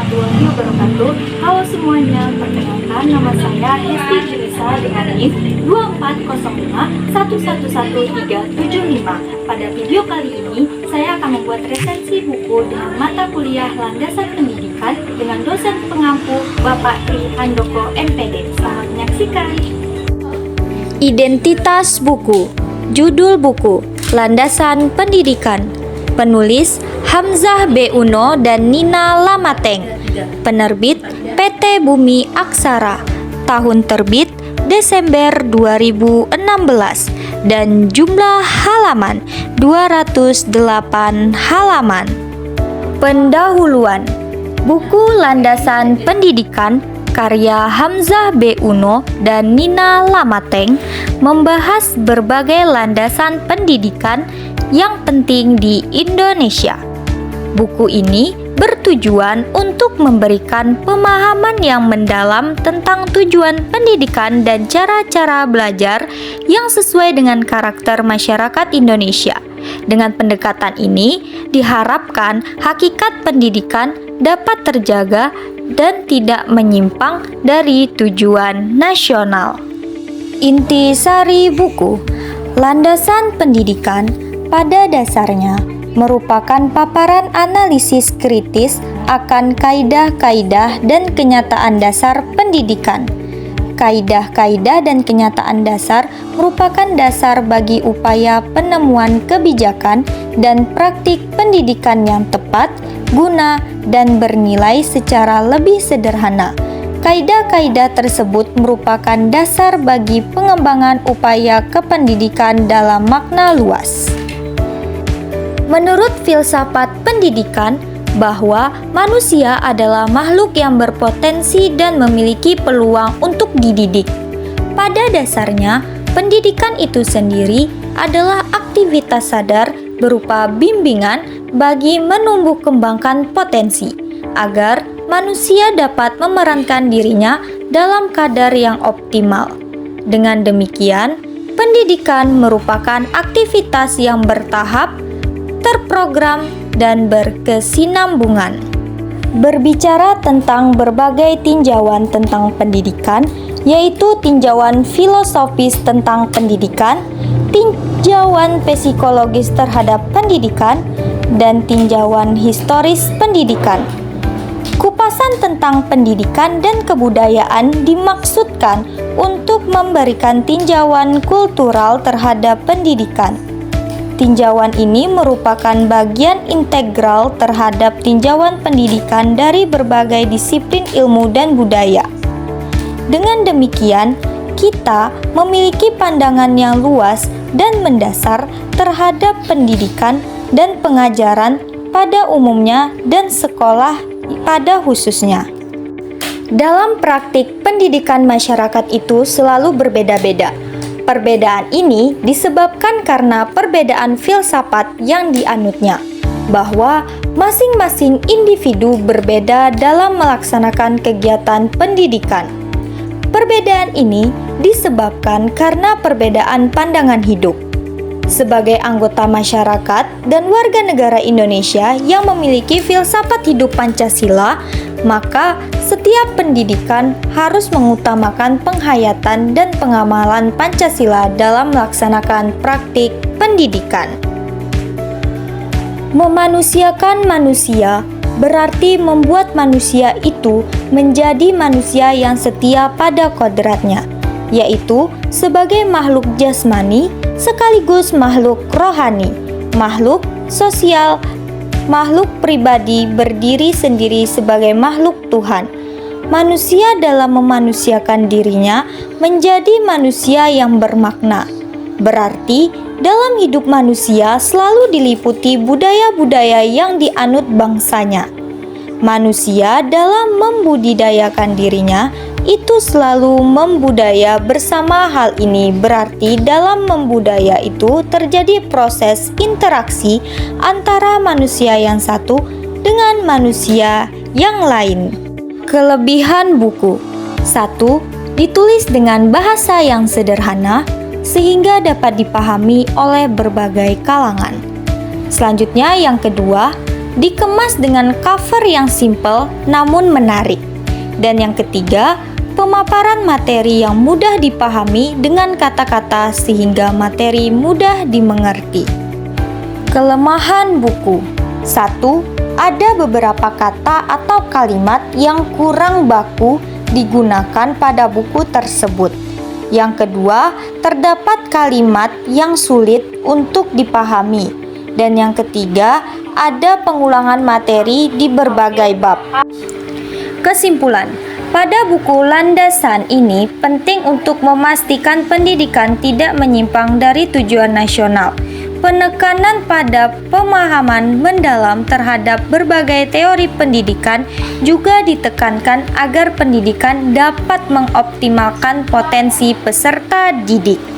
warahmatullahi wabarakatuh. Halo semuanya, perkenalkan nama saya Hesti Julisa dengan NIM 24011111375. Pada video kali ini, saya akan membuat resensi buku dengan mata kuliah Landasan Pendidikan dengan dosen pengampu Bapak Tri Handoko MPD. Selamat menyaksikan. Identitas buku. Judul buku Landasan Pendidikan. Penulis Hamzah B. Uno dan Nina Lamateng. Penerbit PT Bumi Aksara. Tahun terbit Desember 2016. Dan jumlah halaman 208 halaman. Pendahuluan. Buku Landasan Pendidikan karya Hamzah B. Uno dan Nina Lamateng membahas berbagai landasan pendidikan yang penting di Indonesia. Buku ini bertujuan untuk memberikan pemahaman yang mendalam tentang tujuan pendidikan dan cara-cara belajar yang sesuai dengan karakter masyarakat Indonesia. Dengan pendekatan ini, diharapkan hakikat pendidikan dapat terjaga dan tidak menyimpang dari tujuan nasional. Intisari buku, Landasan Pendidikan pada dasarnya merupakan paparan analisis kritis akan kaidah-kaidah dan kenyataan dasar pendidikan. Kaidah-kaidah dan kenyataan dasar merupakan dasar bagi upaya penemuan kebijakan dan praktik pendidikan yang tepat, guna, dan bernilai secara lebih sederhana. Kaidah-kaidah tersebut merupakan dasar bagi pengembangan upaya kependidikan dalam makna luas. Menurut filsafat pendidikan, bahwa manusia adalah makhluk yang berpotensi dan memiliki peluang untuk dididik. Pada dasarnya, pendidikan itu sendiri adalah aktivitas sadar berupa bimbingan bagi menumbuh kembangkan potensi, agar manusia dapat memerankan dirinya dalam kadar yang optimal. Dengan demikian, pendidikan merupakan aktivitas yang bertahap, terprogram, dan berkesinambungan. Berbicara tentang berbagai tinjauan tentang pendidikan, yaitu tinjauan filosofis tentang pendidikan, tinjauan psikologis terhadap pendidikan, dan tinjauan historis pendidikan. Kupasan tentang pendidikan dan kebudayaan dimaksudkan untuk memberikan tinjauan kultural terhadap pendidikan. Tinjauan ini merupakan bagian integral terhadap tinjauan pendidikan dari berbagai disiplin ilmu dan budaya. Dengan demikian, kita memiliki pandangan yang luas dan mendasar terhadap pendidikan dan pengajaran pada umumnya dan sekolah pada khususnya. Dalam praktik, pendidikan masyarakat itu selalu berbeda-beda. Perbedaan ini disebabkan karena perbedaan filsafat yang dianutnya, bahwa masing-masing individu berbeda dalam melaksanakan kegiatan pendidikan. Perbedaan ini disebabkan karena perbedaan pandangan hidup. Sebagai anggota masyarakat dan warga negara Indonesia yang memiliki filsafat hidup Pancasila, maka setiap pendidikan harus mengutamakan penghayatan dan pengamalan Pancasila dalam melaksanakan praktik pendidikan. Memanusiakan manusia berarti membuat manusia itu menjadi manusia yang setia pada kodratnya, yaitu sebagai makhluk jasmani sekaligus makhluk rohani, makhluk sosial, makhluk pribadi berdiri sendiri sebagai makhluk Tuhan. Manusia dalam memanusiakan dirinya menjadi manusia yang bermakna. Berarti dalam hidup manusia selalu diliputi budaya-budaya yang dianut bangsanya. Manusia dalam membudidayakan dirinya itu selalu membudaya bersama. Hal ini berarti dalam membudaya itu terjadi proses interaksi antara manusia yang satu dengan manusia yang lain. Kelebihan buku: 1. Ditulis dengan bahasa yang sederhana sehingga dapat dipahami oleh berbagai kalangan. Selanjutnya yang kedua, dikemas dengan cover yang simple namun menarik. Dan yang ketiga, pemaparan materi yang mudah dipahami dengan kata-kata sehingga materi mudah dimengerti. Kelemahan buku. 1. Ada beberapa kata atau kalimat yang kurang baku digunakan pada buku tersebut. Yang kedua, terdapat kalimat yang sulit untuk dipahami. Dan yang ketiga, ada pengulangan materi di berbagai bab. Kesimpulan, pada buku landasan ini penting untuk memastikan pendidikan tidak menyimpang dari tujuan nasional. Penekanan pada pemahaman mendalam terhadap berbagai teori pendidikan juga ditekankan agar pendidikan dapat mengoptimalkan potensi peserta didik.